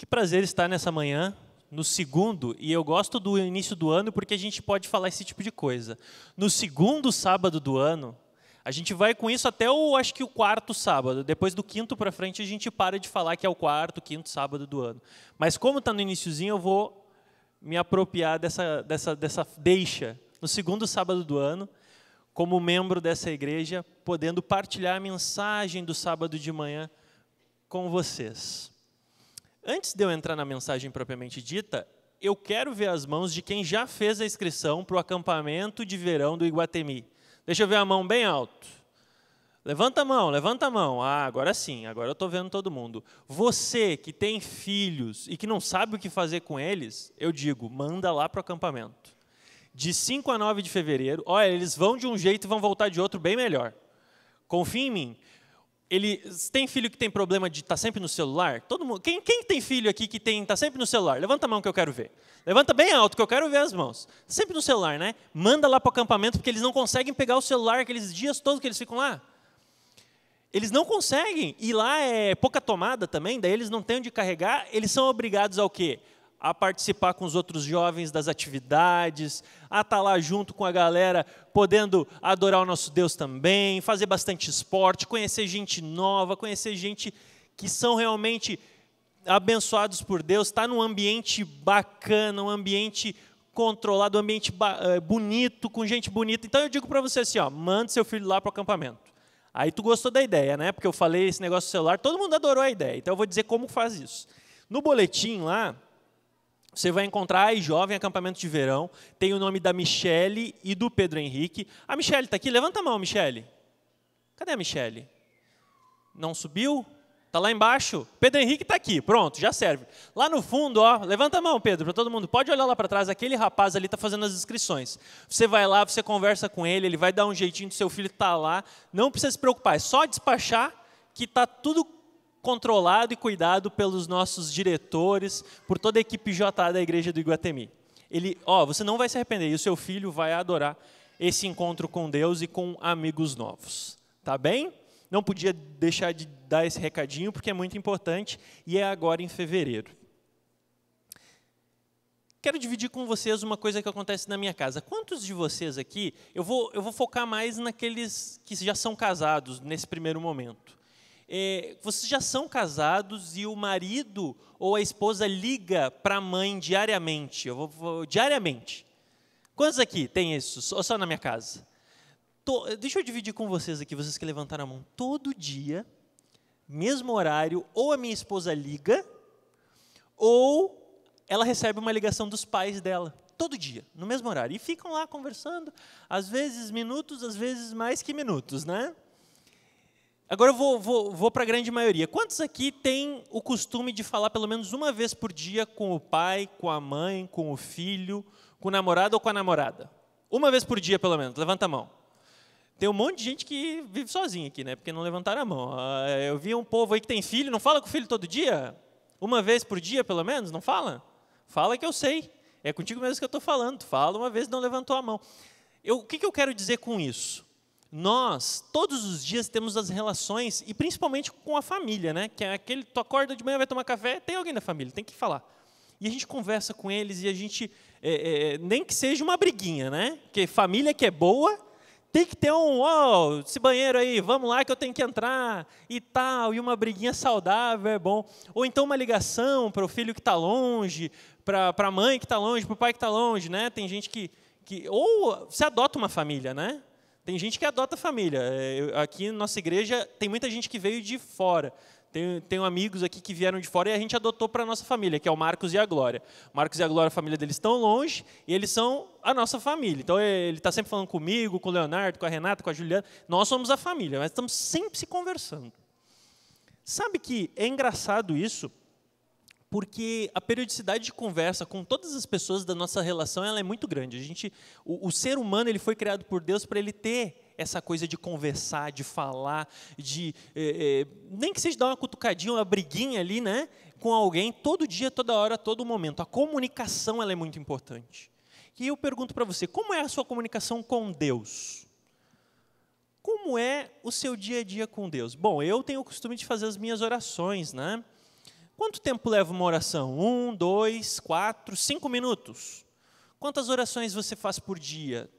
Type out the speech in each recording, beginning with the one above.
Que prazer estar nessa manhã, no segundo, e eu gosto do início do ano porque a gente pode falar esse tipo de coisa. No segundo sábado do ano, a gente vai com isso até acho que o quarto sábado. Depois do quinto para frente, a gente para de falar que é o quarto, quinto sábado do ano. Mas como está no iniciozinho, eu vou me apropriar dessa deixa, no segundo sábado do ano, como membro dessa igreja, podendo partilhar a mensagem do sábado de manhã com vocês. Antes de eu entrar na mensagem propriamente dita, eu quero ver as mãos de quem já fez a inscrição para o acampamento de verão do Iguatemi. Deixa eu ver a mão bem alto. Levanta a mão, levanta a mão. Ah, agora sim, agora eu estou vendo todo mundo. Você que tem filhos e que não sabe o que fazer com eles, eu digo, manda lá para o acampamento. De 5 a 9 de fevereiro, olha, eles vão de um jeito e vão voltar de outro bem melhor. Confia em mim. Eles têm filho que tem problema de estar sempre no celular? Todo mundo. Quem tem filho aqui que está sempre no celular? Levanta a mão que eu quero ver. Levanta bem alto que eu quero ver as mãos. Sempre no celular, né? Manda lá para o acampamento porque eles não conseguem pegar o celular aqueles dias todos que eles ficam lá. Eles não conseguem. E lá é pouca tomada também, daí eles não têm onde carregar. Eles são obrigados ao quê? A participar com os outros jovens das atividades, a estar lá junto com a galera, podendo adorar o nosso Deus também, fazer bastante esporte, conhecer gente nova, conhecer gente que são realmente abençoados por Deus, estar num ambiente bacana, um ambiente controlado, um ambiente bonito, com gente bonita. Então eu digo para você assim, ó, mande seu filho lá para o acampamento. Aí tu gostou da ideia, né? Porque eu falei esse negócio do celular, todo mundo adorou a ideia. Então eu vou dizer como faz isso. No boletim lá, você vai encontrar a Jovem Acampamento de Verão, tem o nome da Michele e do Pedro Henrique. A Michele está aqui? Levanta a mão, Michele. Cadê a Michele? Não subiu? Está lá embaixo? Pedro Henrique está aqui, pronto, já serve. Lá no fundo, ó, levanta a mão, Pedro, para todo mundo. Pode olhar lá para trás, aquele rapaz ali está fazendo as inscrições. Você vai lá, você conversa com ele vai dar um jeitinho do seu filho estar lá. Não precisa se preocupar, é só despachar que está tudo controlado e cuidado pelos nossos diretores, por toda a equipe JA da Igreja do Iguatemi. Você não vai se arrepender, e o seu filho vai adorar esse encontro com Deus e com amigos novos. Tá bem? Não podia deixar de dar esse recadinho, porque é muito importante, e é agora em fevereiro. Quero dividir com vocês uma coisa que acontece na minha casa. Quantos de vocês aqui, eu vou focar mais naqueles que já são casados nesse primeiro momento. Vocês já são casados e o marido ou a esposa liga para a mãe diariamente? Diariamente. Quantos aqui tem isso? Ou só na minha casa? Deixa eu dividir com vocês aqui, vocês que levantaram a mão. Todo dia, mesmo horário, ou a minha esposa liga, ou ela recebe uma ligação dos pais dela. Todo dia, no mesmo horário. E ficam lá conversando, às vezes minutos, às vezes mais que minutos, né? Agora eu vou para a grande maioria. Quantos aqui têm o costume de falar pelo menos uma vez por dia com o pai, com a mãe, com o filho, com o namorado ou com a namorada? Uma vez por dia, pelo menos. Levanta a mão. Tem um monte de gente que vive sozinha aqui, né? Porque não levantaram a mão. Eu vi um povo aí que tem filho, não fala com o filho todo dia? Uma vez por dia, pelo menos? Não fala? Fala que eu sei. É contigo mesmo que eu estou falando. Fala uma vez, não levantou a mão. O que eu quero dizer com isso? Nós, todos os dias, temos as relações, e principalmente com a família, né? Que é aquele, tu acorda de manhã, vai tomar café, tem alguém da família, tem que falar. E a gente conversa com eles, e a gente, nem que seja uma briguinha, né? Porque família que é boa, tem que ter esse banheiro aí, vamos lá que eu tenho que entrar, e tal, e uma briguinha saudável, é bom. Ou então uma ligação para o filho que está longe, para a mãe que está longe, para o pai que está longe, né? Tem gente ou você adota uma família, né? Tem gente que adota família. Aqui na nossa igreja tem muita gente que veio de fora. Tenho amigos aqui que vieram de fora e a gente adotou para a nossa família, que é o Marcos e a Glória. O Marcos e a Glória, a família deles estão longe e eles são a nossa família. Então ele está sempre falando comigo, com o Leonardo, com a Renata, com a Juliana. Nós somos a família, mas estamos sempre se conversando. Sabe que é engraçado isso? Porque a periodicidade de conversa com todas as pessoas da nossa relação ela é muito grande. O ser humano ele foi criado por Deus para ele ter essa coisa de conversar, de falar, nem que seja dar uma cutucadinha, uma briguinha ali, né, com alguém, todo dia, toda hora, todo momento. A comunicação ela é muito importante. E eu pergunto para você, como é a sua comunicação com Deus? Como é o seu dia a dia com Deus? Bom, eu tenho o costume de fazer as minhas orações, né? Quanto tempo leva uma oração? 1, 2, 4, 5 minutos. Quantas orações você faz por dia?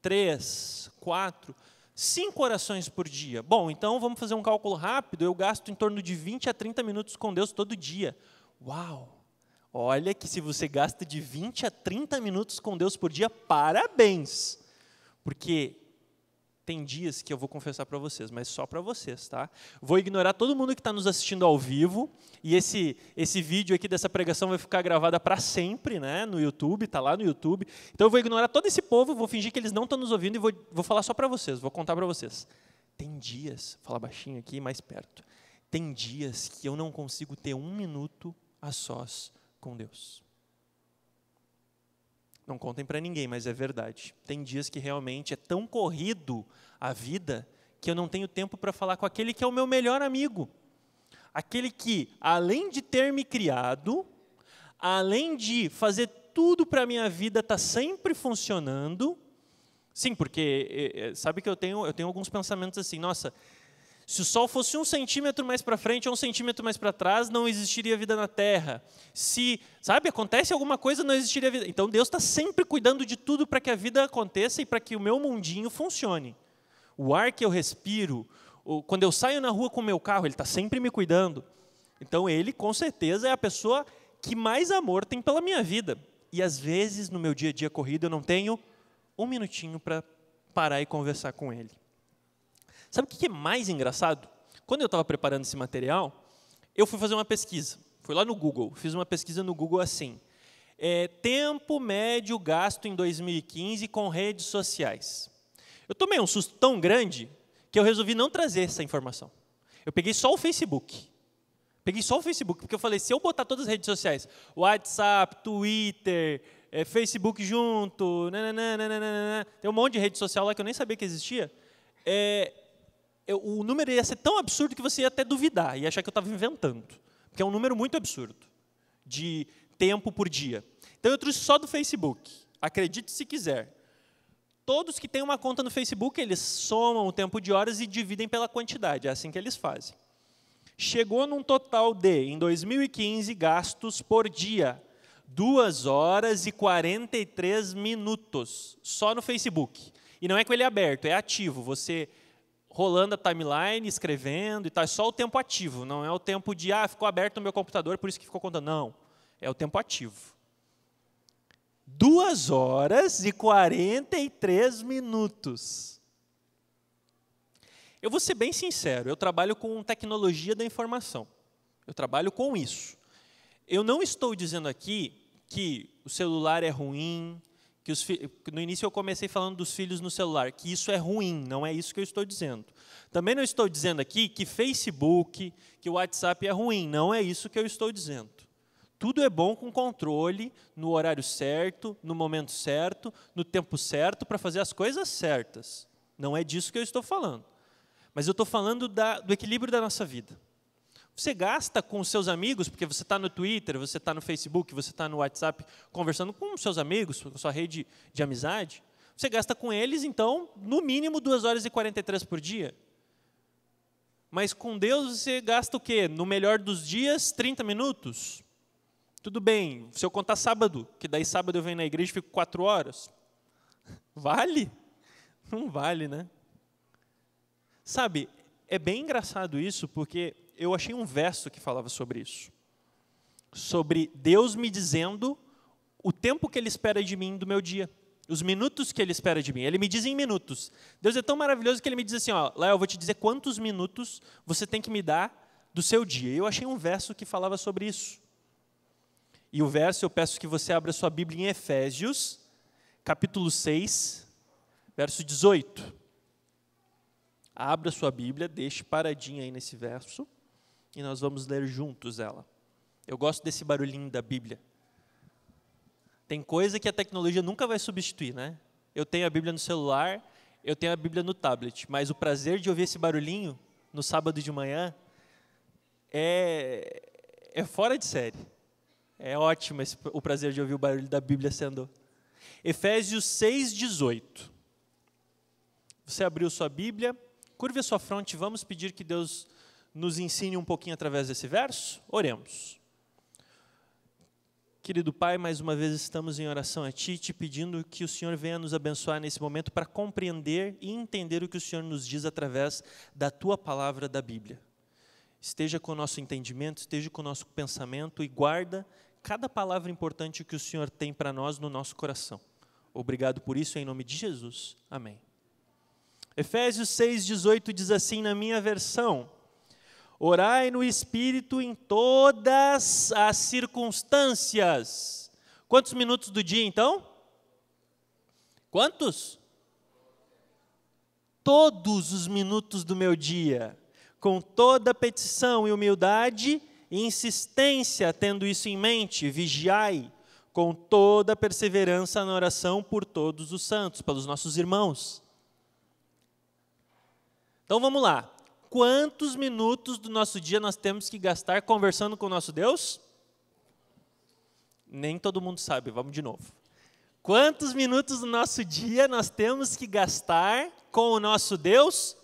3, 4, 5 orações por dia. Bom, então vamos fazer um cálculo rápido. Eu gasto em torno de 20 a 30 minutos com Deus todo dia. Uau! Olha que se você gasta de 20 a 30 minutos com Deus por dia, parabéns! Porque tem dias que eu vou confessar para vocês, mas só para vocês, tá? Vou ignorar todo mundo que está nos assistindo ao vivo, e esse vídeo aqui dessa pregação vai ficar gravada para sempre, né, no YouTube, está lá no YouTube. Então eu vou ignorar todo esse povo, vou fingir que eles não estão nos ouvindo e vou falar só para vocês, vou contar para vocês. Tem dias, vou falar baixinho aqui, mais perto, tem dias que eu não consigo ter 1 minuto a sós com Deus. Não contem para ninguém, mas é verdade. Tem dias que realmente é tão corrido a vida que eu não tenho tempo para falar com aquele que é o meu melhor amigo. Aquele que, além de ter me criado, além de fazer tudo para a minha vida estar sempre funcionando. Sim, porque sabe que eu tenho alguns pensamentos assim, nossa, se o Sol fosse 1 centímetro mais para frente ou 1 centímetro mais para trás, não existiria vida na Terra. Se, sabe, acontece alguma coisa, não existiria vida. Então, Deus está sempre cuidando de tudo para que a vida aconteça e para que o meu mundinho funcione. O ar que eu respiro, quando eu saio na rua com o meu carro, Ele está sempre me cuidando. Então, Ele, com certeza, é a pessoa que mais amor tem pela minha vida. E, às vezes, no meu dia a dia corrido, eu não tenho 1 minutinho para parar e conversar com Ele. Sabe o que é mais engraçado? Quando eu estava preparando esse material, eu fui fazer uma pesquisa. Fui lá no Google, fiz uma pesquisa no Google assim. Tempo médio gasto em 2015 com redes sociais. Eu tomei um susto tão grande que eu resolvi não trazer essa informação. Eu peguei só o Facebook. Porque eu falei, se eu botar todas as redes sociais, WhatsApp, Twitter, Facebook junto, tem um monte de rede social lá que eu nem sabia que existia, o número ia ser tão absurdo que você ia até duvidar, ia achar que eu estava inventando. Porque é um número muito absurdo de tempo por dia. Então, eu trouxe só do Facebook. Acredite se quiser. Todos que têm uma conta no Facebook, eles somam o tempo de horas e dividem pela quantidade. É assim que eles fazem. Chegou num total de, em 2015, gastos por dia, 2 horas e 43 minutos, só no Facebook. E não é com ele aberto, é ativo. Você rolando a timeline, escrevendo e tal, é só o tempo ativo, não é o tempo de, ficou aberto no meu computador, por isso que ficou contando. Não, é o tempo ativo. 2 horas e 43 minutos. Eu vou ser bem sincero, eu trabalho com tecnologia da informação. Eu trabalho com isso. Eu não estou dizendo aqui que o celular é ruim, que no início eu comecei falando dos filhos no celular, que isso é ruim, não é isso que eu estou dizendo. Também não estou dizendo aqui que Facebook, que o WhatsApp é ruim, não é isso que eu estou dizendo. Tudo é bom com controle, no horário certo, no momento certo, no tempo certo, para fazer as coisas certas. Não é disso que eu estou falando. Mas eu estou falando do equilíbrio da nossa vida. Você gasta com os seus amigos, porque você está no Twitter, você está no Facebook, você está no WhatsApp, conversando com os seus amigos, com a sua rede de amizade. Você gasta com eles, então, no mínimo 2 horas e 43 por dia. Mas com Deus você gasta o quê? No melhor dos dias, 30 minutos? Tudo bem, se eu contar sábado, que daí sábado eu venho na igreja e fico 4 horas. Vale? Não vale, né? Sabe, é bem engraçado isso, porque eu achei um verso que falava sobre isso. Sobre Deus me dizendo o tempo que Ele espera de mim do meu dia. Os minutos que Ele espera de mim. Ele me diz em minutos. Deus é tão maravilhoso que Ele me diz assim, Léo, eu vou te dizer quantos minutos você tem que me dar do seu dia. Eu achei um verso que falava sobre isso. E o verso, eu peço que você abra sua Bíblia em Efésios, capítulo 6, verso 18. Abra sua Bíblia, deixe paradinha aí nesse verso, e nós vamos ler juntos ela. Eu gosto desse barulhinho da Bíblia. Tem coisa que a tecnologia nunca vai substituir, né? Eu tenho a Bíblia no celular, eu tenho a Bíblia no tablet, mas o prazer de ouvir esse barulhinho no sábado de manhã é fora de série. É ótimo o prazer de ouvir o barulho da Bíblia sendo... Efésios 6:18. Você abriu sua Bíblia, curve a sua fronte, vamos pedir que Deus nos ensine um pouquinho através desse verso? Oremos. Querido Pai, mais uma vez estamos em oração a Ti, te pedindo que o Senhor venha nos abençoar nesse momento para compreender e entender o que o Senhor nos diz através da Tua palavra da Bíblia. Esteja com o nosso entendimento, esteja com o nosso pensamento e guarda cada palavra importante que o Senhor tem para nós no nosso coração. Obrigado por isso, em nome de Jesus. Amém. Efésios 6,18 diz assim na minha versão: orai no Espírito em todas as circunstâncias. Quantos minutos do dia, então? Quantos? Todos os minutos do meu dia, com toda petição e humildade e insistência, tendo isso em mente, vigiai, com toda perseverança na oração por todos os santos, pelos nossos irmãos. Então vamos lá. Quantos minutos do nosso dia nós temos que gastar conversando com o nosso Deus? Nem todo mundo sabe, vamos de novo. Quantos minutos do nosso dia nós temos que gastar com o nosso Deus?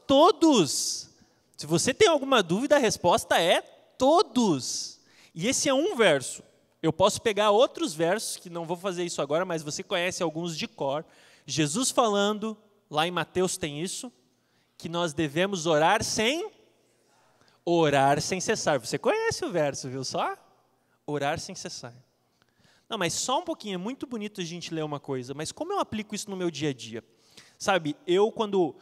Todos. Se você tem alguma dúvida, a resposta é todos. E esse é um verso. Eu posso pegar outros versos, que não vou fazer isso agora, mas você conhece alguns de cor. Jesus falando, lá em Mateus tem isso, que nós devemos orar sem cessar. Você conhece o verso, viu só? Orar sem cessar. Não, mas só um pouquinho, é muito bonito a gente ler uma coisa, mas como eu aplico isso no meu dia a dia? Sabe, eu quando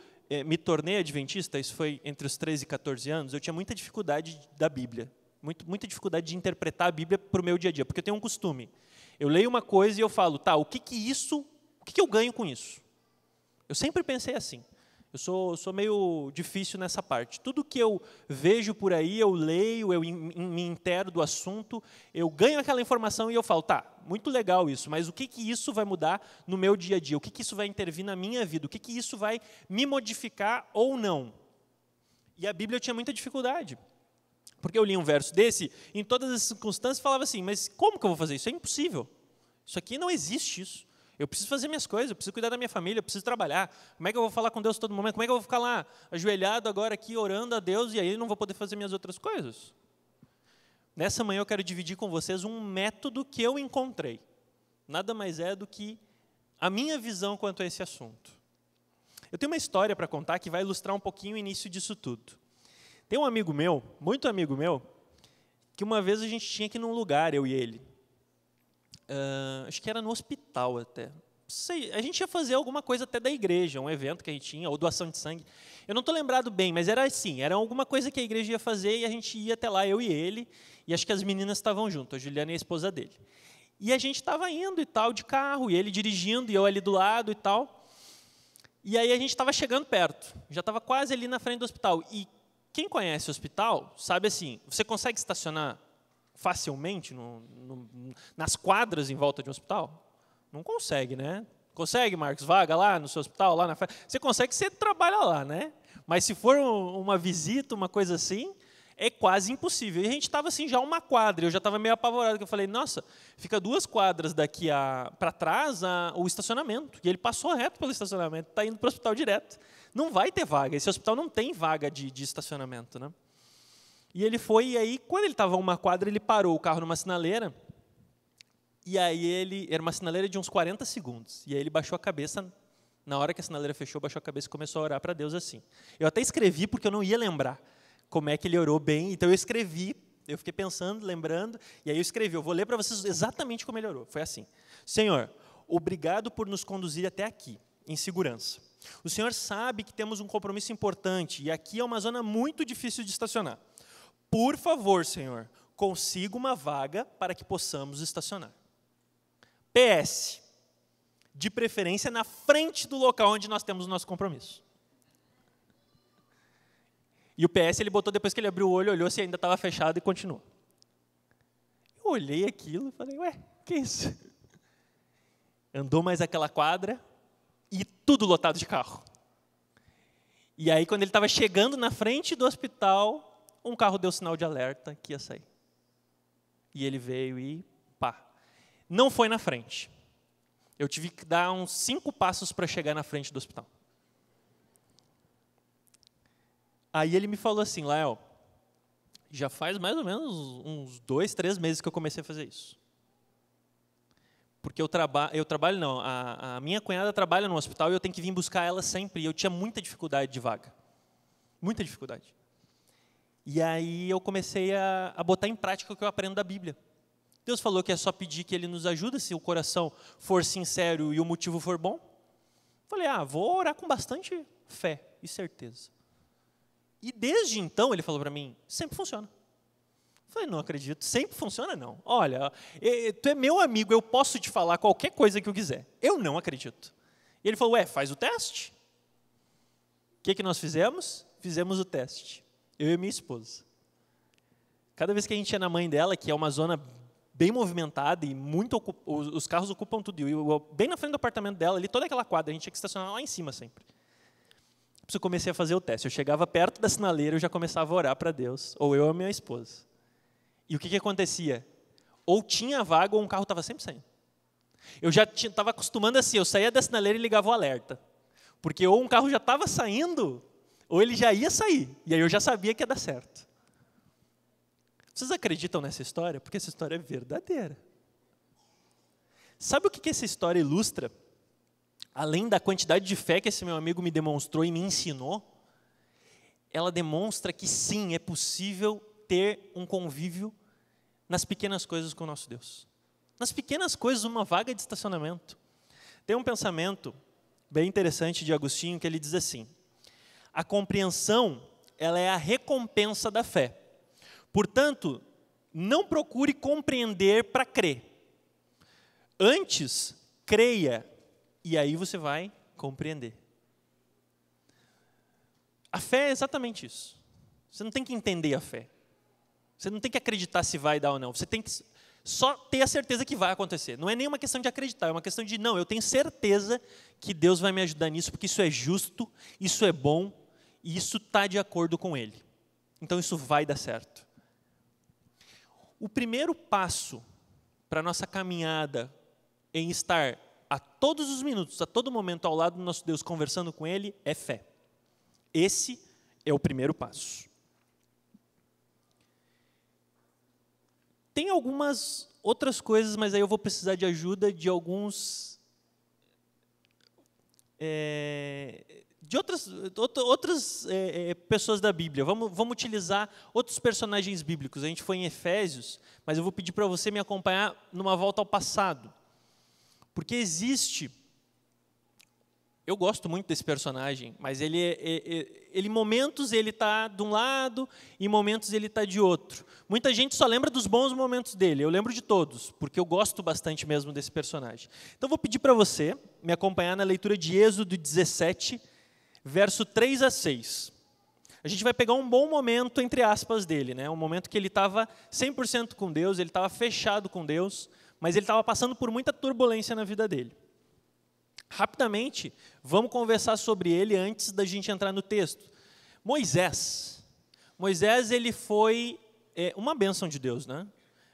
me tornei adventista, isso foi entre os 13 e 14 anos, eu tinha muita dificuldade da Bíblia, muita dificuldade de interpretar a Bíblia para o meu dia a dia, porque eu tenho um costume. Eu leio uma coisa e eu falo, tá, o que eu ganho com isso? Eu sempre pensei assim. Eu sou meio difícil nessa parte. Tudo que eu vejo por aí, eu leio, eu me intero do assunto, eu ganho aquela informação e eu falo, tá, muito legal isso, mas o que isso vai mudar no meu dia a dia? O que isso vai intervir na minha vida? O que isso vai me modificar ou não? E a Bíblia eu tinha muita dificuldade. Porque eu li um verso desse, em todas as circunstâncias, falava assim, mas como que eu vou fazer isso? É impossível. Isso aqui não existe isso. Eu preciso fazer minhas coisas, eu preciso cuidar da minha família, eu preciso trabalhar. Como é que eu vou falar com Deus todo momento? Como é que eu vou ficar lá, ajoelhado agora aqui, orando a Deus, e aí não vou poder fazer minhas outras coisas? Nessa manhã eu quero dividir com vocês um método que eu encontrei. Nada mais é do que a minha visão quanto a esse assunto. Eu tenho uma história para contar que vai ilustrar um pouquinho o início disso tudo. Tem um amigo meu, muito amigo meu, que uma vez a gente tinha que ir num lugar, eu e ele. Acho que era no hospital até. Sei, a gente ia fazer alguma coisa até da igreja, um evento que a gente tinha, ou doação de sangue. Eu não estou lembrado bem, mas era assim, era alguma coisa que a igreja ia fazer e a gente ia até lá, eu e ele, e acho que as meninas estavam junto, a Juliana e a esposa dele. E a gente estava indo e tal, de carro, e ele dirigindo, e eu ali do lado e tal. E aí a gente estava chegando perto, já estava quase ali na frente do hospital. E quem conhece o hospital sabe assim, você consegue estacionar facilmente nas quadras em volta de um hospital? Não consegue, né? Consegue, Marcos, vaga lá no seu hospital, lá na frente? Você consegue, você trabalha lá, né? Mas se for uma visita, uma coisa assim, é quase impossível. E a gente estava assim, já uma quadra, eu já estava meio apavorado, porque eu falei, nossa, fica 2 quadras daqui para trás o estacionamento. E ele passou reto pelo estacionamento, está indo para o hospital direto. Não vai ter vaga, esse hospital não tem vaga de estacionamento, né? E ele foi, e aí, quando ele estava a uma quadra, ele parou o carro numa sinaleira, e aí era uma sinaleira de uns 40 segundos, e aí ele baixou a cabeça, na hora que a sinaleira fechou, baixou a cabeça e começou a orar para Deus assim. Eu até escrevi, porque eu não ia lembrar como é que ele orou bem, então eu escrevi, eu fiquei pensando, lembrando, e aí eu escrevi, eu vou ler para vocês exatamente como ele orou. Foi assim: Senhor, obrigado por nos conduzir até aqui, em segurança. O Senhor sabe que temos um compromisso importante, e aqui é uma zona muito difícil de estacionar. Por favor, Senhor, consiga uma vaga para que possamos estacionar. PS, de preferência na frente do local onde nós temos o nosso compromisso. E o PS ele botou depois que ele abriu o olho, olhou se ainda estava fechado e continuou. Eu olhei aquilo e falei, ué, que isso? Andou mais aquela quadra e tudo lotado de carro. E aí, quando ele estava chegando na frente do hospital, um carro deu sinal de alerta que ia sair. E ele veio e pá. Não foi na frente. Eu tive que dar uns 5 passos para chegar na frente do hospital. Aí ele me falou assim, Lael, já faz mais ou menos uns 2, 3 meses que eu comecei a fazer isso. porque eu trabalho não, a minha cunhada trabalha no hospital e eu tenho que vir buscar ela sempre, e eu tinha muita dificuldade de vaga. Muita dificuldade. E aí eu comecei a botar em prática o que eu aprendo da Bíblia. Deus falou que é só pedir que Ele nos ajude, se o coração for sincero e o motivo for bom. Falei, vou orar com bastante fé e certeza. E desde então, Ele falou para mim, sempre funciona. Falei, não acredito, sempre funciona não. Olha, tu é meu amigo, eu posso te falar qualquer coisa que eu quiser. Eu não acredito. E Ele falou, faz o teste. O que nós fizemos? Fizemos o teste. Eu e minha esposa. Cada vez que a gente ia na mãe dela, que é uma zona bem movimentada e os carros ocupam tudo. E bem na frente do apartamento dela, ali, toda aquela quadra, a gente tinha que estacionar lá em cima sempre. Eu comecei a fazer o teste. Eu chegava perto da sinaleira, eu já começava a orar para Deus, ou eu ou minha esposa. E o que acontecia? Ou tinha vaga, ou um carro estava sempre saindo. Eu já estava acostumando assim, eu saía da sinaleira e ligava o alerta. Porque ou um carro já estava saindo, ou ele já ia sair. E aí eu já sabia que ia dar certo. Vocês acreditam nessa história? Porque essa história é verdadeira. Sabe o que essa história ilustra? Além da quantidade de fé que esse meu amigo me demonstrou e me ensinou, ela demonstra que sim, é possível ter um convívio nas pequenas coisas com o nosso Deus. Nas pequenas coisas, uma vaga de estacionamento. Tem um pensamento bem interessante de Agostinho que ele diz assim: a compreensão, ela é a recompensa da fé. Portanto, não procure compreender para crer. Antes, creia, e aí você vai compreender. A fé é exatamente isso. Você não tem que entender a fé. Você não tem que acreditar se vai dar ou não. Você tem que só ter a certeza que vai acontecer. Não é nem uma questão de acreditar, é uma questão de, não, eu tenho certeza que Deus vai me ajudar nisso, porque isso é justo, isso é bom, e isso está de acordo com Ele. Então, isso vai dar certo. O primeiro passo para a nossa caminhada em estar a todos os minutos, a todo momento ao lado do nosso Deus, conversando com Ele, é fé. Esse é o primeiro passo. Tem algumas outras coisas, mas aí eu vou precisar de ajuda de alguns... de outras pessoas da Bíblia. Vamos utilizar outros personagens bíblicos. A gente foi em Efésios, mas eu vou pedir para você me acompanhar numa volta ao passado. Porque existe... Eu gosto muito desse personagem, mas ele momentos ele está de um lado e momentos ele está de outro. Muita gente só lembra dos bons momentos dele. Eu lembro de todos, porque eu gosto bastante mesmo desse personagem. Então, vou pedir para você me acompanhar na leitura de Êxodo 17, verso 3 a 6. A gente vai pegar um bom momento, entre aspas, dele, né? Um momento que ele estava 100% com Deus, ele estava fechado com Deus, mas ele estava passando por muita turbulência na vida dele. Rapidamente, vamos conversar sobre ele antes da gente entrar no texto. Moisés, ele foi uma bênção de Deus, né?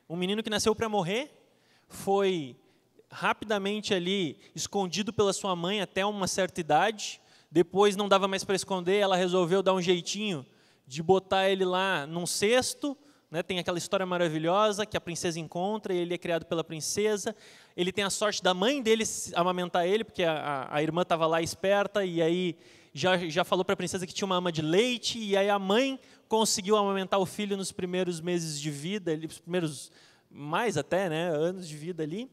Um menino que nasceu para morrer, foi rapidamente ali escondido pela sua mãe até uma certa idade, depois não dava mais para esconder, ela resolveu dar um jeitinho de botar ele lá num cesto, né? Tem aquela história maravilhosa que a princesa encontra, e ele é criado pela princesa. Ele tem a sorte da mãe dele amamentar ele, porque a irmã estava lá esperta, e aí já falou para a princesa que tinha uma ama de leite, e aí a mãe conseguiu amamentar o filho nos primeiros meses de vida, os primeiros, mais até, né, anos de vida ali.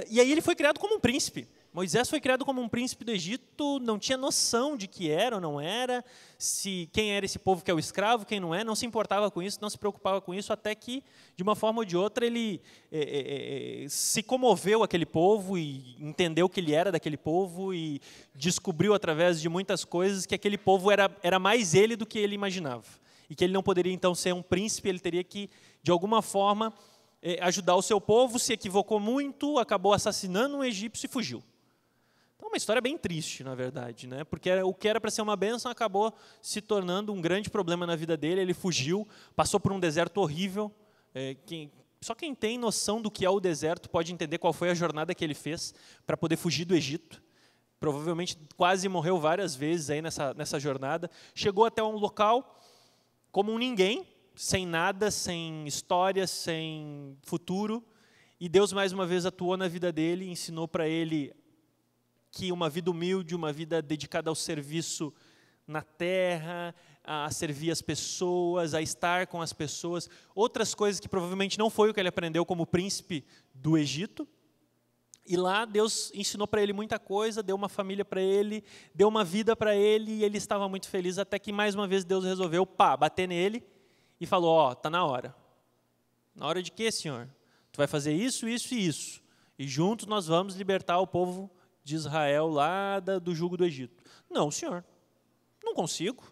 E aí ele foi criado como um príncipe. Moisés foi criado como um príncipe do Egito, não tinha noção de que era ou não era, quem era esse povo que é o escravo, quem não é, não se importava com isso, não se preocupava com isso, até que, de uma forma ou de outra, ele se comoveu aquele povo e entendeu que ele era daquele povo e descobriu, através de muitas coisas, que aquele povo era mais ele do que ele imaginava. E que ele não poderia, então, ser um príncipe, ele teria que, de alguma forma, ajudar o seu povo, se equivocou muito, acabou assassinando um egípcio e fugiu. Então, é uma história bem triste, na verdade, né? Porque o que era para ser uma bênção acabou se tornando um grande problema na vida dele. Ele fugiu, passou por um deserto horrível. Só quem tem noção do que é o deserto pode entender qual foi a jornada que ele fez para poder fugir do Egito. Provavelmente quase morreu várias vezes aí nessa jornada. Chegou até um local como um ninguém, sem nada, sem história, sem futuro. E Deus mais uma vez atuou na vida dele, ensinou para ele que uma vida humilde, uma vida dedicada ao serviço na terra, a servir as pessoas, a estar com as pessoas, outras coisas que provavelmente não foi o que ele aprendeu como príncipe do Egito. E lá Deus ensinou para ele muita coisa, deu uma família para ele, deu uma vida para ele, e ele estava muito feliz, até que mais uma vez Deus resolveu, bater nele e falou, está na hora. Na hora de quê, Senhor? Tu vai fazer isso, isso e isso. E juntos nós vamos libertar o povo de Israel lá do jugo do Egito. Não, Senhor, não consigo,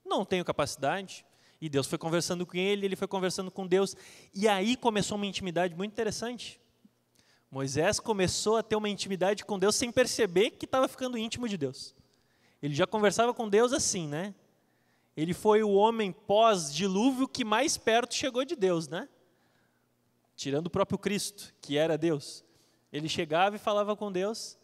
não tenho capacidade. E Deus foi conversando com ele foi conversando com Deus. E aí começou uma intimidade muito interessante. Moisés começou a ter uma intimidade com Deus sem perceber que estava ficando íntimo de Deus. Ele já conversava com Deus assim, né? Ele foi o homem pós-dilúvio que mais perto chegou de Deus, né? Tirando o próprio Cristo, que era Deus. Ele chegava e falava com Deus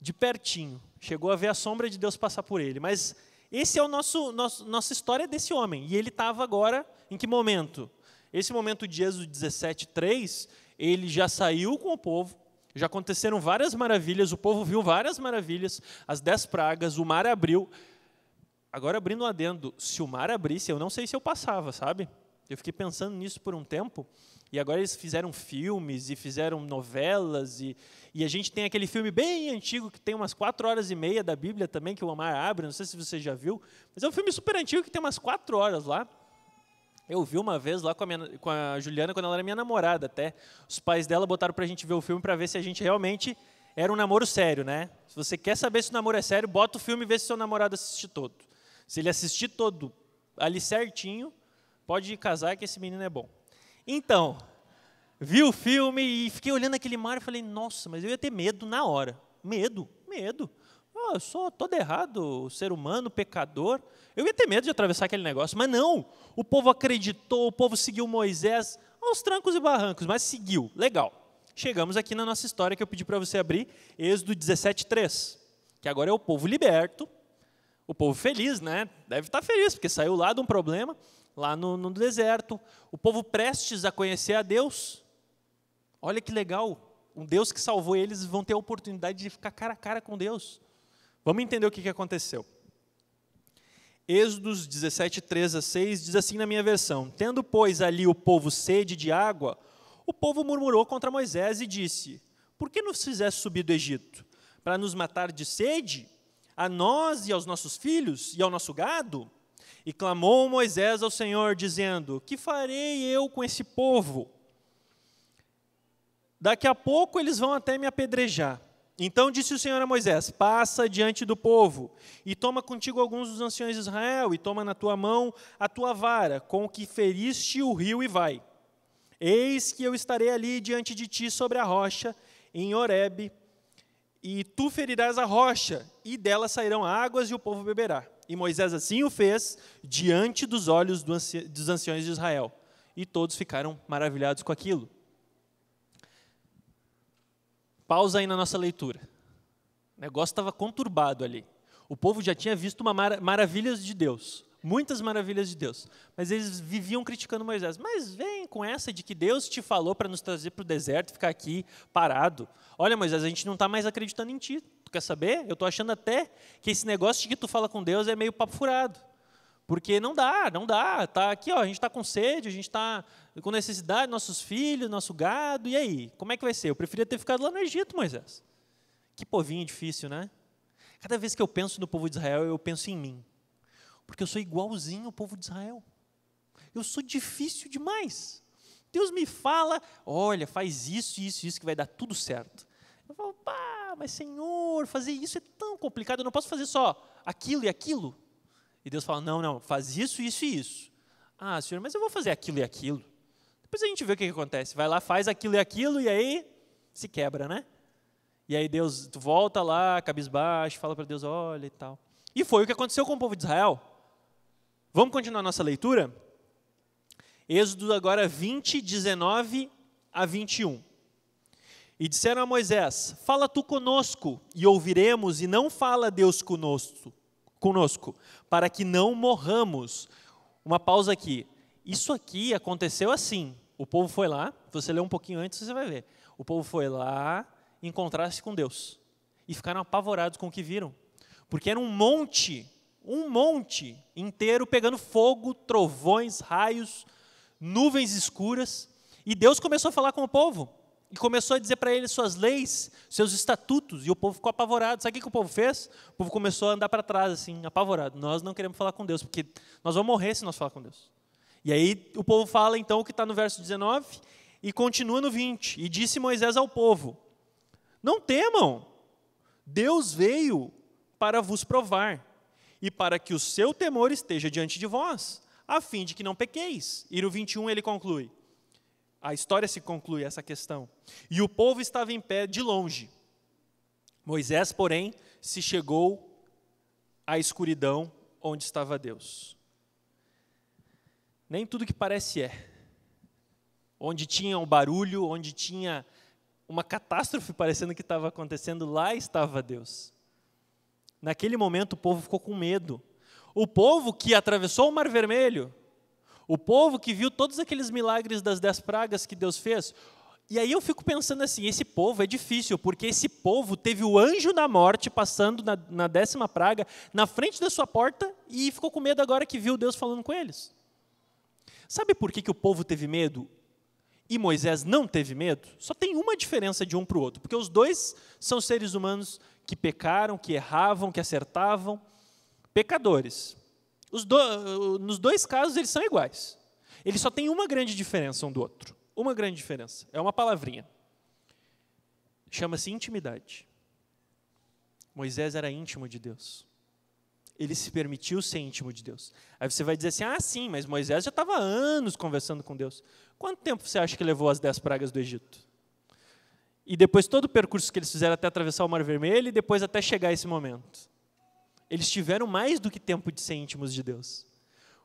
de pertinho. Chegou a ver a sombra de Deus passar por ele. Mas esse é nossa história desse homem. E ele estava agora, em que momento? Esse momento de Êxodo 17:3, ele já saiu com o povo, já aconteceram várias maravilhas, o povo viu várias maravilhas, as 10 pragas, o mar abriu. Agora, abrindo um adendo, se o mar abrisse, eu não sei se eu passava, sabe? Eu fiquei pensando nisso por um tempo, e agora eles fizeram filmes e fizeram novelas, e a gente tem aquele filme bem antigo, que tem umas 4h30 da Bíblia também, que o mar abre, não sei se você já viu, mas é um filme super antigo que tem umas 4 horas lá. Eu vi uma vez lá com a Juliana, quando ela era minha namorada até. Os pais dela botaram para a gente ver o filme para ver se a gente realmente era um namoro sério, né? Se você quer saber se o namoro é sério, bota o filme e vê se seu namorado assistir todo. Se ele assistir todo ali certinho, pode casar que esse menino é bom. Então, vi o filme e fiquei olhando aquele mar e falei, nossa, mas eu ia ter medo na hora. Medo. Eu sou todo errado, ser humano, pecador. Eu ia ter medo de atravessar aquele negócio, mas não. O povo acreditou, o povo seguiu Moisés aos trancos e barrancos, mas seguiu. Legal. Chegamos aqui na nossa história que eu pedi para você abrir, Êxodo 17:3, que agora é o povo liberto, o povo feliz, né? Deve estar feliz, porque saiu lá de um problema, lá no deserto. O povo prestes a conhecer a Deus. Olha que legal, um Deus que salvou eles, vão ter a oportunidade de ficar cara a cara com Deus. Vamos entender o que aconteceu. Êxodos 17:3-6 diz assim na minha versão: tendo, pois, ali o povo sede de água, o povo murmurou contra Moisés e disse: por que nos fizeste subir do Egito? Para nos matar de sede? A nós e aos nossos filhos e ao nosso gado? E clamou Moisés ao Senhor, dizendo: que farei eu com esse povo? Daqui a pouco eles vão até me apedrejar. Então disse o Senhor a Moisés: passa diante do povo, e toma contigo alguns dos anciões de Israel, e toma na tua mão a tua vara, com o que feriste o rio, e vai. Eis que eu estarei ali diante de ti sobre a rocha, em Horebe, e tu ferirás a rocha, e dela sairão águas, e o povo beberá. E Moisés assim o fez, diante dos olhos dos anciões de Israel. E todos ficaram maravilhados com aquilo. Pausa aí na nossa leitura. O negócio estava conturbado ali. O povo já tinha visto maravilhas de Deus, muitas maravilhas de Deus, mas eles viviam criticando Moisés. Mas vem com essa de que Deus te falou para nos trazer para o deserto, ficar aqui parado. Olha, Moisés, a gente não está mais acreditando em ti. Tu quer saber? Eu estou achando até que esse negócio de que tu fala com Deus é meio papo furado. Porque não dá. Tá aqui, ó, a gente está com sede, a gente está com necessidade, nossos filhos, nosso gado, e aí? Como é que vai ser? Eu preferia ter ficado lá no Egito, Moisés. Que povinho difícil, né? Cada vez que eu penso no povo de Israel, eu penso em mim. Porque eu sou igualzinho ao povo de Israel. Eu sou difícil demais. Deus me fala, olha, faz isso, que vai dar tudo certo. Eu falo, mas Senhor, fazer isso é tão complicado, eu não posso fazer só aquilo e aquilo. E Deus fala, não, faz isso e isso. Ah, Senhor, mas eu vou fazer aquilo e aquilo. Depois a gente vê o que acontece. Vai lá, faz aquilo e aquilo, e aí se quebra, né? E aí Deus volta lá, cabisbaixo, fala para Deus, olha e tal. E foi o que aconteceu com o povo de Israel. Vamos continuar a nossa leitura? Êxodo agora 20, 19-21. E disseram a Moisés: fala tu conosco, e ouviremos, e não fala Deus conosco, para que não morramos. Uma pausa aqui. Isso aqui aconteceu assim. O povo foi lá, você lê um pouquinho antes, você vai ver. O povo foi lá encontrar-se com Deus. E ficaram apavorados com o que viram. Porque era um monte inteiro pegando fogo, trovões, raios, nuvens escuras. E Deus começou a falar com o povo. E começou a dizer para eles suas leis, seus estatutos. E o povo ficou apavorado. Sabe o que o povo fez? O povo começou a andar para trás, assim, apavorado. Nós não queremos falar com Deus, porque nós vamos morrer se nós falar com Deus. E aí o povo fala, então, o que está no verso 19, e continua no 20. E disse Moisés ao povo: não temam, Deus veio para vos provar, e para que o seu temor esteja diante de vós, a fim de que não pequeis. E no 21 ele conclui, a história se conclui, essa questão. E o povo estava em pé de longe. Moisés, porém, se chegou à escuridão onde estava Deus. Nem tudo que parece é. Onde tinha um barulho, onde tinha uma catástrofe parecendo que estava acontecendo, lá estava Deus. Naquele momento o povo ficou com medo. O povo que atravessou o Mar Vermelho, o povo que viu todos aqueles milagres das 10 pragas que Deus fez. E aí eu fico pensando assim, esse povo é difícil, porque esse povo teve o anjo da morte passando na 10ª praga, na frente da sua porta, e ficou com medo agora que viu Deus falando com eles. Sabe por que o povo teve medo e Moisés não teve medo? Só tem uma diferença de um para o outro, porque os dois são seres humanos que pecaram, que erravam, que acertavam, pecadores. Nos dois casos eles são iguais. Eles só têm uma grande diferença um do outro. Uma grande diferença. É uma palavrinha. Chama-se intimidade. Moisés era íntimo de Deus. Ele se permitiu ser íntimo de Deus. Aí você vai dizer assim, ah, sim, mas Moisés já estava há anos conversando com Deus. Quanto tempo você acha que levou as 10 pragas do Egito? E depois todo o percurso que eles fizeram até atravessar o Mar Vermelho e depois até chegar a esse momento. Eles tiveram mais do que tempo de ser íntimos de Deus.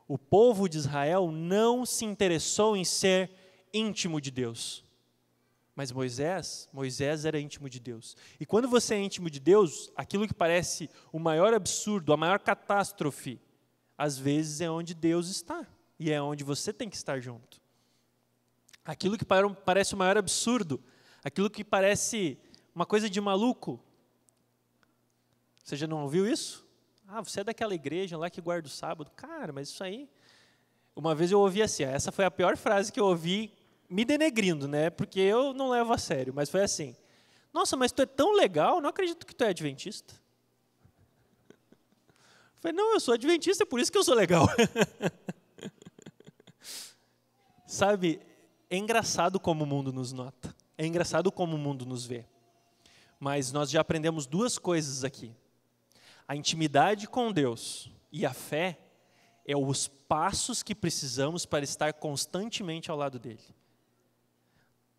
O povo de Israel não se interessou em ser íntimo de Deus. Mas Moisés era íntimo de Deus. E quando você é íntimo de Deus, aquilo que parece o maior absurdo, a maior catástrofe, às vezes é onde Deus está. E é onde você tem que estar junto. Aquilo que parece o maior absurdo, aquilo que parece uma coisa de maluco. Você já não ouviu isso? Ah, você é daquela igreja lá que guarda o sábado. Cara, mas isso aí... Uma vez eu ouvi assim, essa foi a pior frase que eu ouvi, me denegrindo, né? Porque eu não levo a sério, mas foi assim. Nossa, mas tu é tão legal, não acredito que tu é adventista. Eu falei, não, eu sou adventista, por isso que eu sou legal. Sabe, é engraçado como o mundo nos nota. É engraçado como o mundo nos vê. Mas nós já aprendemos 2 coisas aqui. A intimidade com Deus e a fé é os passos que precisamos para estar constantemente ao lado dele.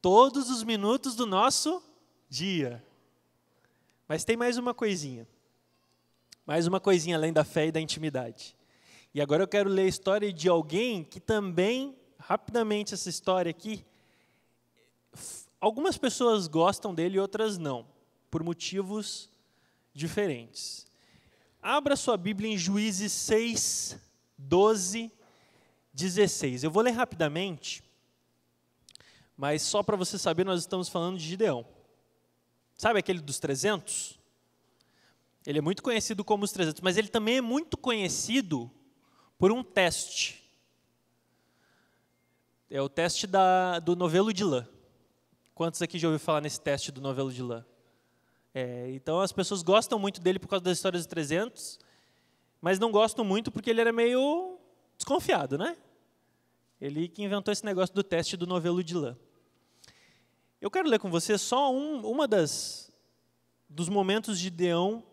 Todos os minutos do nosso dia. Mas tem mais uma coisinha. Mais uma coisinha além da fé e da intimidade. E agora eu quero ler a história de alguém que também, rapidamente essa história aqui, algumas pessoas gostam dele e outras não, por motivos diferentes. Abra sua Bíblia em Juízes 6, 12, 16. Eu vou ler rapidamente, mas só para você saber, nós estamos falando de Gideão. Sabe aquele dos 300? Ele é muito conhecido como os 300, mas ele também é muito conhecido por um teste. É o teste do novelo de lã. Quantos aqui já ouviram falar nesse teste do novelo de lã? Então as pessoas gostam muito dele por causa das histórias dos 300, mas não gostam muito porque ele era meio desconfiado, né? Ele que inventou esse negócio do teste do novelo de lã. Eu quero ler com você só dos momentos de Gideão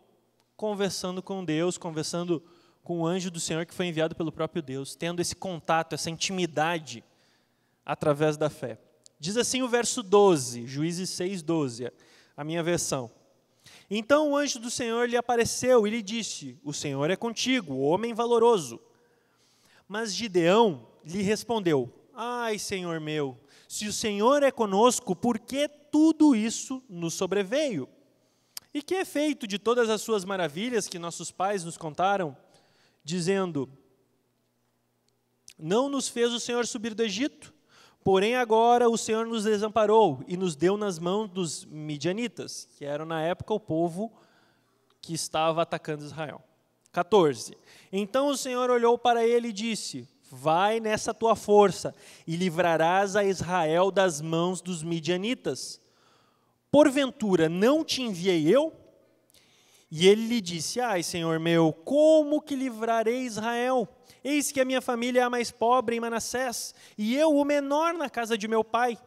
conversando com Deus, conversando com o anjo do Senhor que foi enviado pelo próprio Deus, tendo esse contato, essa intimidade através da fé. Diz assim o verso 12, Juízes 6, 12, a minha versão. Então o anjo do Senhor lhe apareceu e lhe disse, o Senhor é contigo, homem valoroso. Mas Gideão lhe respondeu, ai, Senhor meu, se o Senhor é conosco, por que tudo isso nos sobreveio? E que é feito de todas as suas maravilhas que nossos pais nos contaram, dizendo, não nos fez o Senhor subir do Egito, Porém agora o Senhor nos desamparou e nos deu nas mãos dos midianitas, que eram na época o povo que estava atacando Israel. 14. Então o Senhor olhou para ele e disse: vai nessa tua força e livrarás a Israel das mãos dos midianitas. Porventura não te enviei eu? E ele lhe disse: ai, Senhor meu, como que livrarei Israel? Eis que a minha família é a mais pobre em Manassés, e eu o menor na casa de meu pai.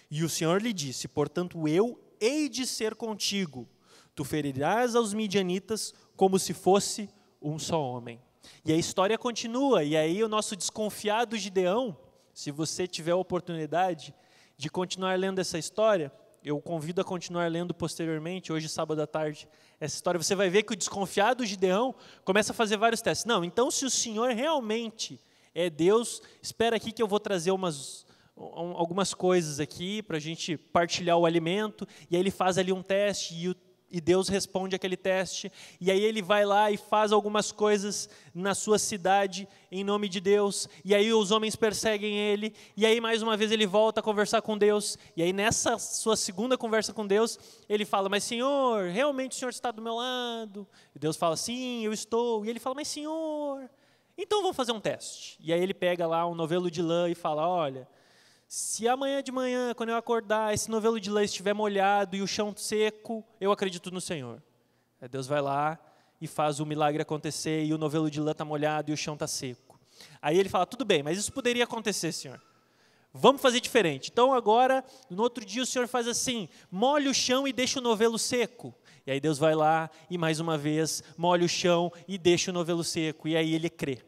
E o Senhor lhe disse: portanto eu hei de ser contigo. Tu ferirás aos midianitas como se fosse um só homem. E a história continua, e aí o nosso desconfiado Gideão, se você tiver a oportunidade de continuar lendo essa história, eu o convido a continuar lendo posteriormente, hoje sábado à tarde, essa história, você vai ver que o desconfiado Gideão começa a fazer vários testes. Não, então se o Senhor realmente é Deus, espera aqui que eu vou trazer algumas coisas aqui para a gente partilhar o alimento, e aí ele faz ali um teste, e Deus responde aquele teste, e aí ele vai lá e faz algumas coisas na sua cidade, em nome de Deus, e aí os homens perseguem ele, e aí mais uma vez ele volta a conversar com Deus, e aí nessa sua segunda conversa com Deus, ele fala: mas Senhor, realmente o Senhor está do meu lado? E Deus fala: sim, eu estou. E ele fala: mas Senhor, então vamos fazer um teste. E aí ele pega lá um novelo de lã e fala: olha, se amanhã de manhã, quando eu acordar, esse novelo de lã estiver molhado e o chão seco, eu acredito no Senhor. Aí Deus vai lá e faz o milagre acontecer, e o novelo de lã está molhado e o chão está seco. Aí ele fala: tudo bem, mas isso poderia acontecer, Senhor. Vamos fazer diferente. Então agora, no outro dia, o Senhor faz assim: molha o chão e deixa o novelo seco. E aí Deus vai lá e mais uma vez molha o chão e deixa o novelo seco. E aí ele crê.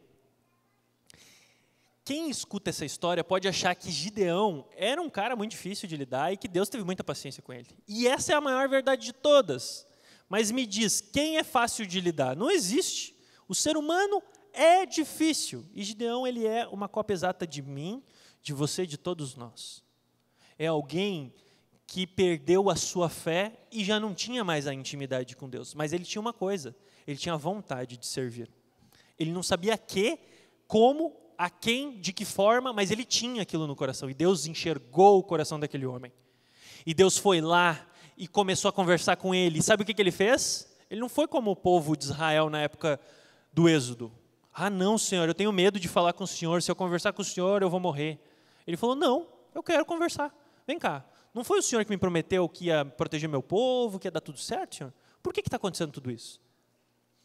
Quem escuta essa história pode achar que Gideão era um cara muito difícil de lidar e que Deus teve muita paciência com ele. E essa é a maior verdade de todas. Mas me diz, quem é fácil de lidar? Não existe. O ser humano é difícil. E Gideão, ele é uma cópia exata de mim, de você, de todos nós. É alguém que perdeu a sua fé e já não tinha mais a intimidade com Deus. Mas ele tinha uma coisa: ele tinha vontade de servir. Ele não sabia como, a quem, de que forma, mas ele tinha aquilo no coração. E Deus enxergou o coração daquele homem. E Deus foi lá e começou a conversar com ele. E sabe o que ele fez? Ele não foi como o povo de Israel na época do Êxodo. Ah, não, Senhor, eu tenho medo de falar com o Senhor. Se eu conversar com o Senhor, eu vou morrer. Ele falou: não, eu quero conversar. Vem cá. Não foi o Senhor que me prometeu que ia proteger meu povo, que ia dar tudo certo, Senhor? Por que está acontecendo tudo isso?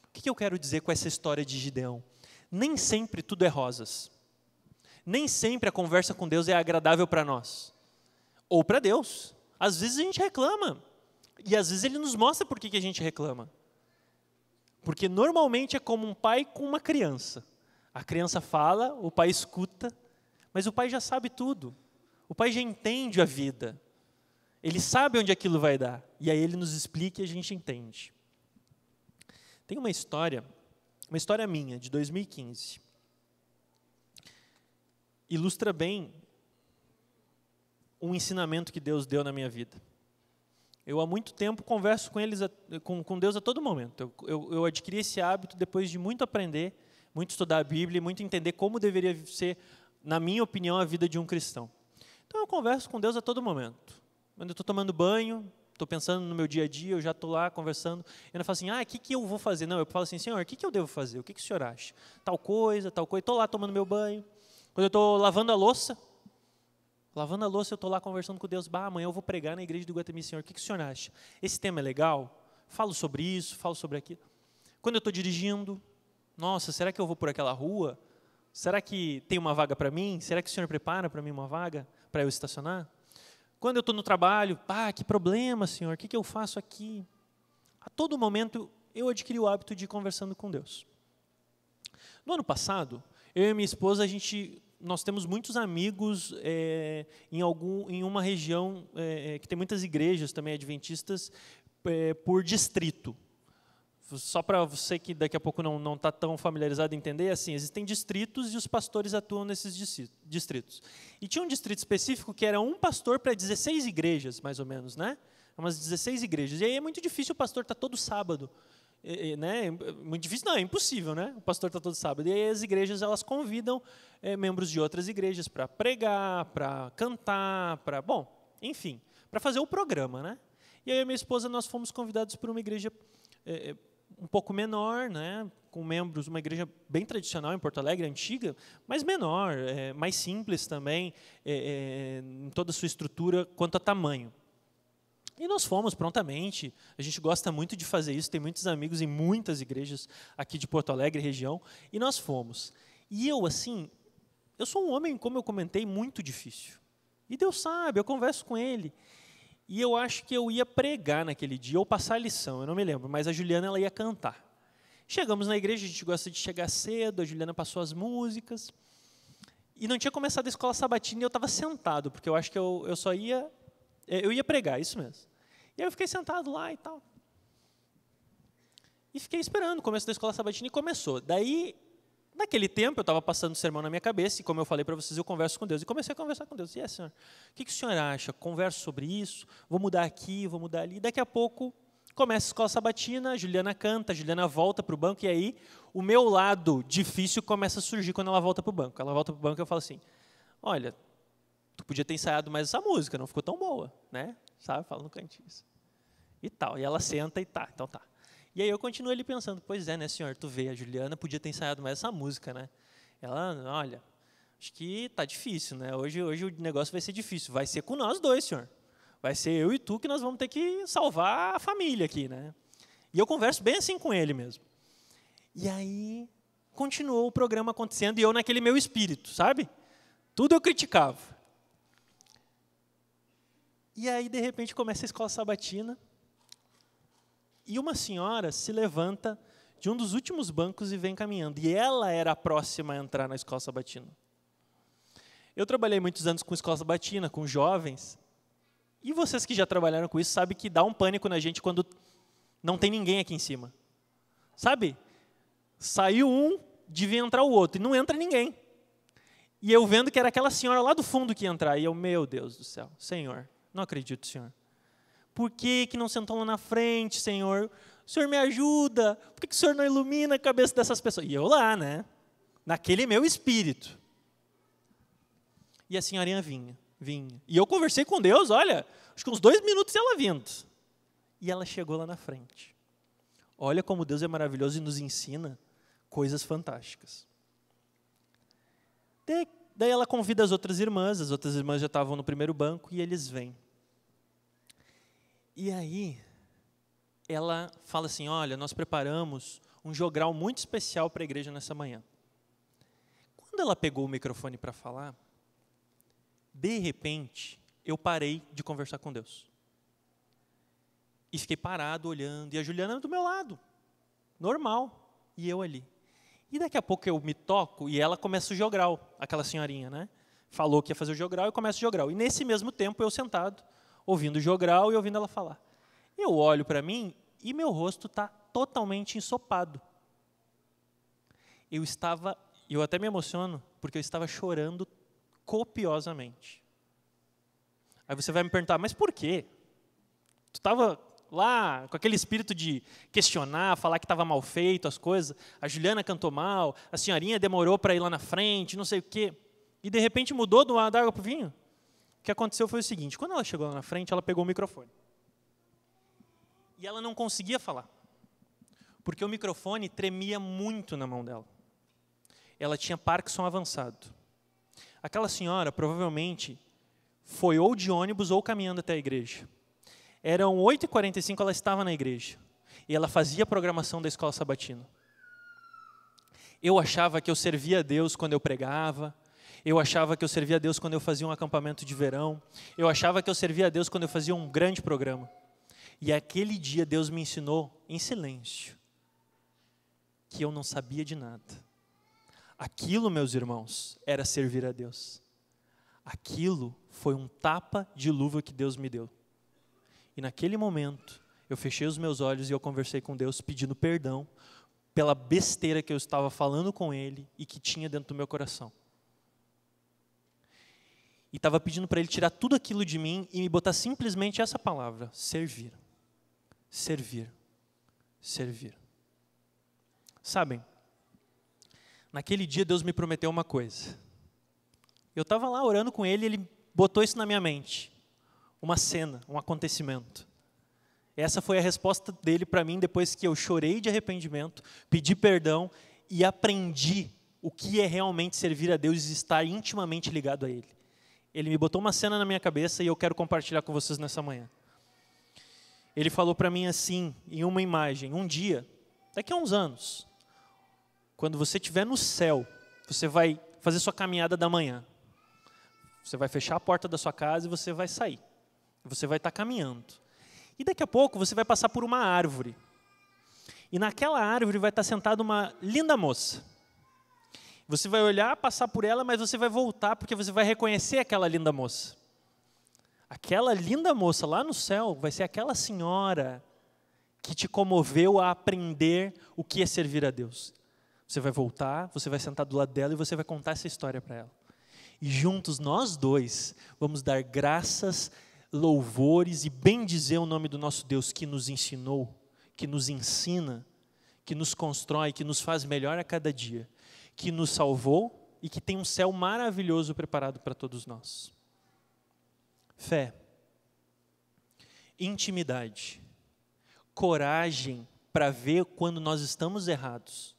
O que eu quero dizer com essa história de Gideão? Nem sempre tudo é rosas. Nem sempre a conversa com Deus é agradável para nós. Ou para Deus. Às vezes a gente reclama. E às vezes Ele nos mostra por que a gente reclama. Porque normalmente é como um pai com uma criança. A criança fala, o pai escuta, mas o pai já sabe tudo. O pai já entende a vida. Ele sabe onde aquilo vai dar. E aí Ele nos explica e a gente entende. Tem uma história minha, de 2015. Ilustra bem um ensinamento que Deus deu na minha vida. Eu há muito tempo converso com Deus a todo momento. Eu adquiri esse hábito depois de muito aprender, muito estudar a Bíblia, muito entender como deveria ser, na minha opinião, a vida de um cristão. Então eu converso com Deus a todo momento. Quando eu estou tomando banho, estou pensando no meu dia a dia, eu já estou lá conversando, eu não falo assim: o que eu vou fazer? Não, eu falo assim: Senhor, o que eu devo fazer? O que o Senhor acha? Tal coisa, estou lá tomando meu banho. Quando eu estou lavando a louça, eu estou lá conversando com Deus: amanhã eu vou pregar na igreja do Guatemi, Senhor, o que o Senhor acha? Esse tema é legal? Falo sobre isso, falo sobre aquilo. Quando eu estou dirigindo, nossa, será que eu vou por aquela rua? Será que tem uma vaga para mim? Será que o Senhor prepara para mim uma vaga para eu estacionar? Quando eu estou no trabalho, que problema, Senhor, o que eu faço aqui? A todo momento eu adquiri o hábito de ir conversando com Deus. No ano passado, eu e minha esposa, nós temos muitos amigos em uma região que tem muitas igrejas também adventistas por distrito. Só para você que daqui a pouco não está tão familiarizado em entender, assim, existem distritos e os pastores atuam nesses distritos. E tinha um distrito específico que era um pastor para 16 igrejas, mais ou menos, né? Umas 16 igrejas. E aí é muito difícil o pastor estar todo sábado né? Muito difícil, não, é impossível, né? O pastor está todo sábado. E aí as igrejas, elas convidam membros de outras igrejas para pregar, para cantar, bom, enfim, para fazer o programa, né? E aí a minha esposa, nós fomos convidados por uma igreja um pouco menor, né? Com membros, uma igreja bem tradicional em Porto Alegre, antiga, mas menor, mais simples também, em toda a sua estrutura quanto a tamanho. E nós fomos prontamente, a gente gosta muito de fazer isso, tem muitos amigos em muitas igrejas aqui de Porto Alegre, região, e nós fomos. E eu, assim, eu sou um homem, como eu comentei, muito difícil. E Deus sabe, eu converso com Ele. E eu acho que eu ia pregar naquele dia, ou passar a lição, eu não me lembro, mas a Juliana, ela ia cantar. Chegamos na igreja, a gente gosta de chegar cedo, a Juliana passou as músicas, e não tinha começado a escola sabatina, e eu estava sentado, porque eu acho que eu só ia... Eu ia pregar, isso mesmo. E aí eu fiquei sentado lá e tal. E fiquei esperando o começo da escola sabatina e começou. Daí, naquele tempo, eu estava passando o sermão na minha cabeça, e como eu falei para vocês, eu converso com Deus. E comecei a conversar com Deus. E aí, Senhor, o que o Senhor acha? Converso sobre isso, vou mudar aqui, vou mudar ali. E daqui a pouco, começa a escola sabatina, a Juliana canta, a Juliana volta para o banco, e aí o meu lado difícil começa a surgir quando ela volta para o banco. Ela volta para o banco e eu falo assim, olha, tu podia ter ensaiado mais essa música, não ficou tão boa, né? Sabe, fala no cantinho. E tal, e ela senta e tá, então tá. E aí eu continuo ali pensando, pois é, né, senhor, tu vê, a Juliana podia ter ensaiado mais essa música, né? Ela, olha, acho que tá difícil, né? Hoje o negócio vai ser difícil, vai ser com nós dois, senhor. Vai ser eu e tu que nós vamos ter que salvar a família aqui, né? E eu converso bem assim com ele mesmo. E aí continuou o programa acontecendo e eu naquele meu espírito, sabe? Tudo eu criticava. E aí, de repente, começa a escola sabatina e uma senhora se levanta de um dos últimos bancos e vem caminhando. E ela era a próxima a entrar na escola sabatina. Eu trabalhei muitos anos com escola sabatina, com jovens. E vocês que já trabalharam com isso sabem que dá um pânico na gente quando não tem ninguém aqui em cima. Sabe? Saiu um, devia entrar o outro, e não entra ninguém. E eu vendo que era aquela senhora lá do fundo que ia entrar. E eu, meu Deus do céu, Senhor, não acredito, Senhor. Por que não sentou lá na frente, Senhor? O Senhor me ajuda. Por que o Senhor não ilumina a cabeça dessas pessoas? E eu lá, né? Naquele meu espírito. E a senhorinha vinha. E eu conversei com Deus, olha, acho que uns 2 minutos ela vindo. E ela chegou lá na frente. Olha como Deus é maravilhoso e nos ensina coisas fantásticas. Daí ela convida as outras irmãs já estavam no primeiro banco e eles vêm. E aí, ela fala assim, olha, nós preparamos um jogral muito especial para a igreja nessa manhã. Quando ela pegou o microfone para falar, de repente, eu parei de conversar com Deus. E fiquei parado, olhando, e a Juliana do meu lado, normal, e eu ali. E daqui a pouco eu me toco e ela começa o jogral, aquela senhorinha, né? Falou que ia fazer o jogral e começa o jogral. E nesse mesmo tempo eu sentado, ouvindo o jogral e ouvindo ela falar. Eu olho para mim e meu rosto está totalmente ensopado. Eu até me emociono, porque eu estava chorando copiosamente. Aí você vai me perguntar, mas por quê? Tu estava lá com aquele espírito de questionar, falar que estava mal feito as coisas, a Juliana cantou mal, a senhorinha demorou para ir lá na frente, não sei o quê, e de repente mudou da água para o vinho. O que aconteceu foi o seguinte, quando ela chegou lá na frente, ela pegou o microfone. E ela não conseguia falar, porque o microfone tremia muito na mão dela. Ela tinha Parkinson avançado. Aquela senhora, provavelmente, foi ou de ônibus ou caminhando até a igreja. Eram 8h45, ela estava na igreja. E ela fazia a programação da escola sabatina. Eu achava que eu servia a Deus quando eu pregava. Eu achava que eu servia a Deus quando eu fazia um acampamento de verão. Eu achava que eu servia a Deus quando eu fazia um grande programa. E aquele dia Deus me ensinou, em silêncio, que eu não sabia de nada. Aquilo, meus irmãos, era servir a Deus. Aquilo foi um tapa de luva que Deus me deu. E naquele momento, eu fechei os meus olhos e eu conversei com Deus pedindo perdão pela besteira que eu estava falando com Ele e que tinha dentro do meu coração. E estava pedindo para Ele tirar tudo aquilo de mim e me botar simplesmente essa palavra, servir. Servir. Servir. Sabem, naquele dia Deus me prometeu uma coisa. Eu estava lá orando com Ele, Ele botou isso na minha mente. Uma cena, um acontecimento. Essa foi a resposta dele para mim depois que eu chorei de arrependimento, pedi perdão e aprendi o que é realmente servir a Deus e estar intimamente ligado a Ele. Ele me botou uma cena na minha cabeça e eu quero compartilhar com vocês nessa manhã. Ele falou para mim assim, em uma imagem, um dia, daqui a uns anos, quando você estiver no céu, você vai fazer sua caminhada da manhã. Você vai fechar a porta da sua casa e você vai sair. Você vai estar caminhando. E daqui a pouco você vai passar por uma árvore. E naquela árvore vai estar sentada uma linda moça. Você vai olhar, passar por ela, mas você vai voltar porque você vai reconhecer aquela linda moça. Aquela linda moça lá no céu vai ser aquela senhora que te comoveu a aprender o que é servir a Deus. Você vai voltar, você vai sentar do lado dela e você vai contar essa história para ela. E juntos nós dois vamos dar graças, louvores e bendizer o nome do nosso Deus que nos ensinou, que nos ensina, que nos constrói, que nos faz melhor a cada dia, que nos salvou e que tem um céu maravilhoso preparado para todos nós. Fé, intimidade, coragem para ver quando nós estamos errados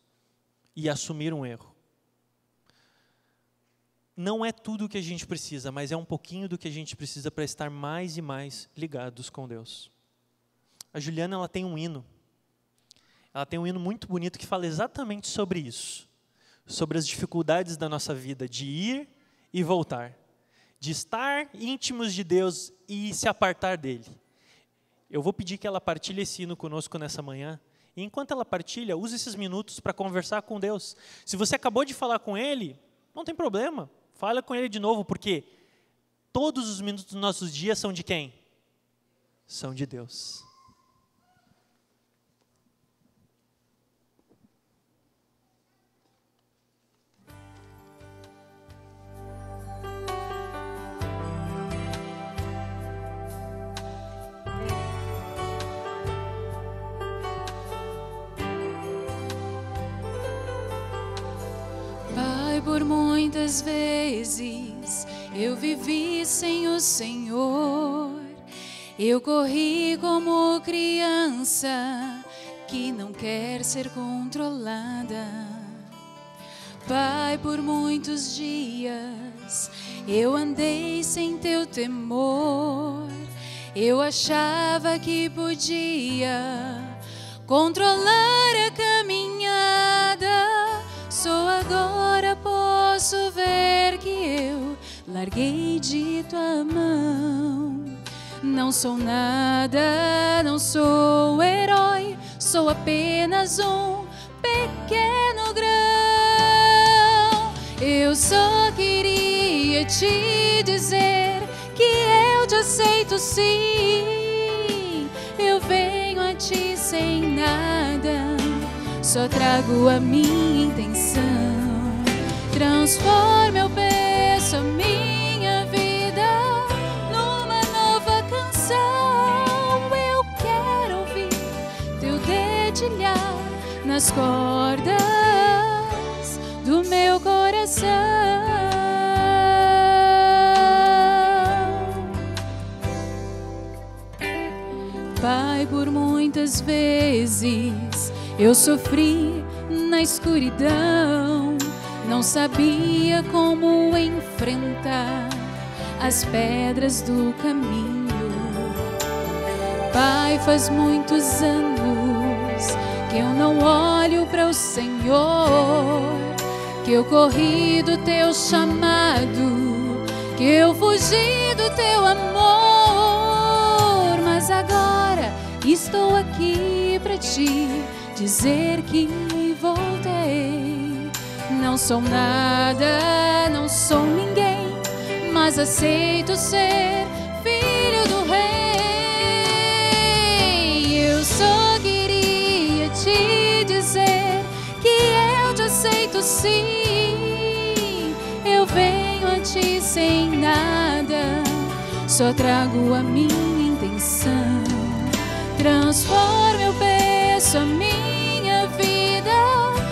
e assumir um erro. Não é tudo o que a gente precisa, mas é um pouquinho do que a gente precisa para estar mais e mais ligados com Deus. A Juliana, ela tem um hino. Ela tem um hino muito bonito que fala exatamente sobre isso. Sobre as dificuldades da nossa vida, de ir e voltar. De estar íntimos de Deus e se apartar dele. Eu vou pedir que ela partilhe esse hino conosco nessa manhã. E enquanto ela partilha, use esses minutos para conversar com Deus. Se você acabou de falar com Ele, não tem problema. Fala com Ele de novo, porque todos os minutos dos nossos dias são de quem? São de Deus. Por muitas vezes eu vivi sem o Senhor, eu corri como criança que não quer ser controlada. Pai, por muitos dias eu andei sem teu temor, eu achava que podia controlar a caminhada. Só agora posso ver que eu larguei de tua mão. Não sou nada, não sou herói, sou apenas um pequeno grão. Eu só queria te dizer que eu te aceito sim. Eu venho a ti sem nada, só trago a minha intenção. Transforma, eu peço, a minha vida numa nova canção. Eu quero ouvir teu dedilhar nas cordas do meu coração. Pai, por muitas vezes eu sofri na escuridão, não sabia como enfrentar as pedras do caminho. Pai, faz muitos anos que eu não olho para o Senhor, que eu corri do teu chamado, que eu fugi do teu amor, mas agora estou aqui para ti dizer que voltei. Não sou nada, não sou ninguém, mas aceito ser filho do Rei. Eu só queria te dizer que eu te aceito sim. Eu venho a ti sem nada, só trago a minha intenção. Transforma, eu peço, a minha vida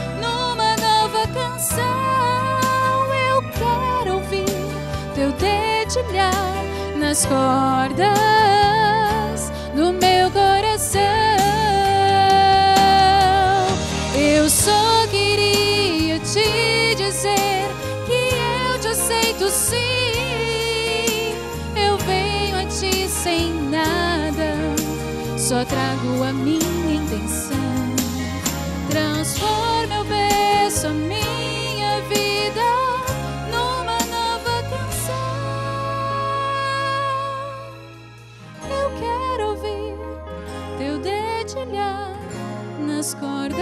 coração. Eu quero ouvir teu dedilhar nas cordas do meu coração. Eu só queria te dizer que eu te aceito sim. Eu venho a ti sem nada, só trago a minha intenção. Transforma, eu peço, a minha vida numa nova canção. Eu quero ouvir teu dedilhar nas cordas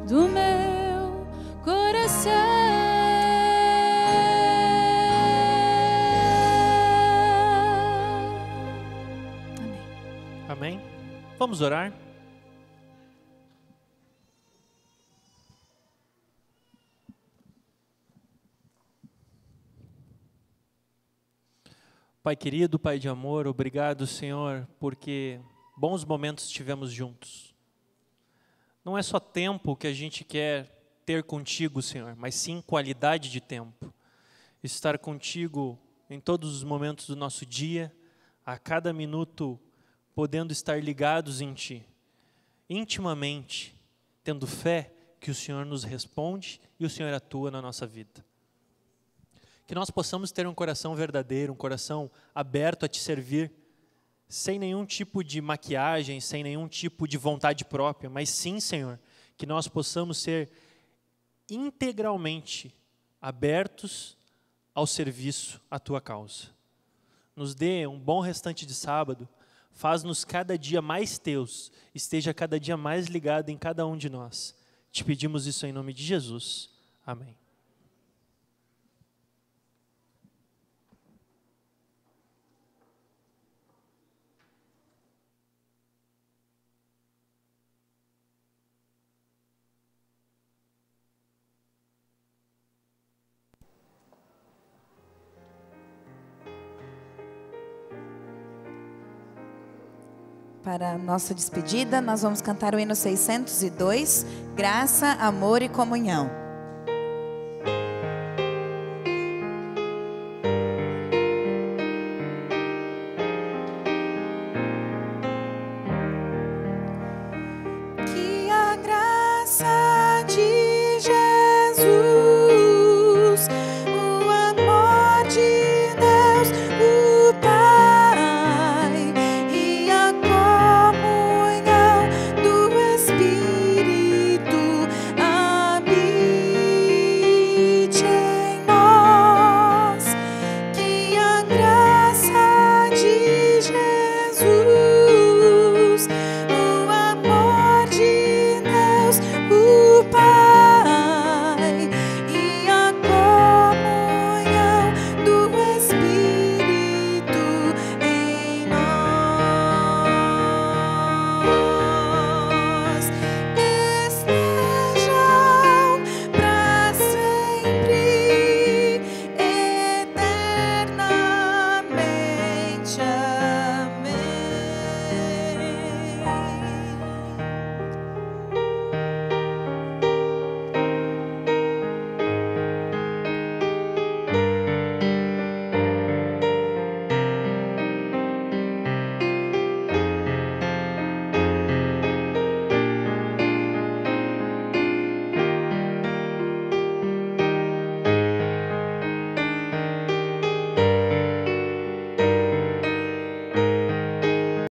do meu coração. Amém? Vamos orar? Pai querido, Pai de amor, obrigado, Senhor, porque bons momentos tivemos juntos. Não é só tempo que a gente quer ter contigo, Senhor, mas sim qualidade de tempo. Estar contigo em todos os momentos do nosso dia, a cada minuto, podendo estar ligados em Ti, intimamente, tendo fé que o Senhor nos responde e o Senhor atua na nossa vida. Que nós possamos ter um coração verdadeiro, um coração aberto a Te servir, sem nenhum tipo de maquiagem, sem nenhum tipo de vontade própria, mas sim, Senhor, que nós possamos ser integralmente abertos ao serviço à Tua causa. Nos dê um bom restante de sábado, faz-nos cada dia mais Teus, esteja cada dia mais ligado em cada um de nós. Te pedimos isso em nome de Jesus. Amém. Para a nossa despedida, nós vamos cantar o hino 602, Graça, Amor e Comunhão.